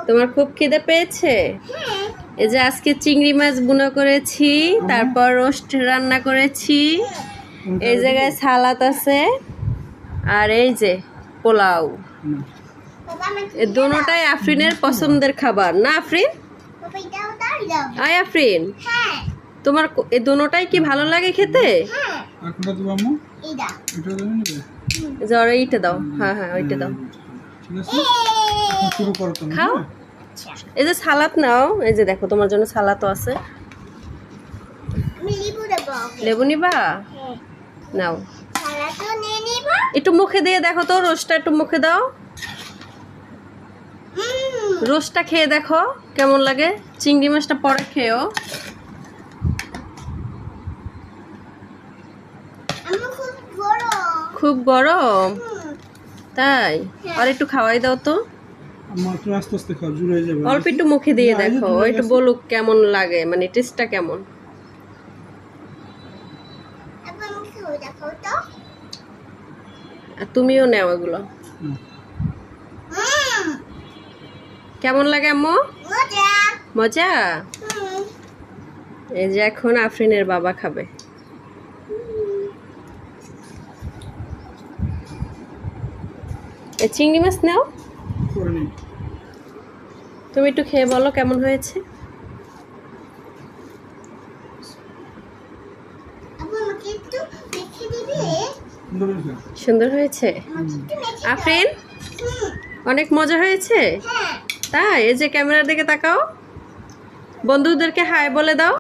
তোমার খুব খিদে পেয়েছে? এই যে আজকে চিংড়ি মাছ বুনা করেছি, তারপর রোস্ট রান্না করেছি, এই জায়গায় সালাদ আছে, আর এই যে পোলাও। এই দুটোটাই আফরিনের পছন্দের খাবার না আফরিন? আয় আফরিন, তোমার এই দুটোটাই কি ভালো লাগে খেতে? জ্বরে এইটা দাও, হ্যাঁ হ্যাঁ ওইটা দাও, খাও। এই যে সালাদ নাও, এই যে দেখো তোমার জন্য সালাদও আছে। লেবু নিবা? নাও, একটু মুখে দিয়ে দেখো তো, রোস্টটা একটু মুখে দাও, রোস্টটা খেয়ে দেখো কেমন লাগে। চিংড়ি মাছটা পরে খেয়েও। খুব গরম তাই? আর একটু খাওয়াই দাও তো, অল্প একটু মুখে দিয়ে দেখো, একটু বলুক কেমন লাগে, মানে টেস্টটা কেমন। আর তুমিও নেও এগুলো। কেমন লাগে আম্মু? মজা। এই যে এখন আফরিনের বাবা খাবে। চিংড়ি মাছ নাও, তুমি একটু খেয়ে বলো কেমন হয়েছে। সুন্দর হয়েছে আফরিন, অনেক মজা হয়েছে তাই? এই যে ক্যামেরার দিকে তাকাও, বন্ধুদেরকে হাই বলে দাও।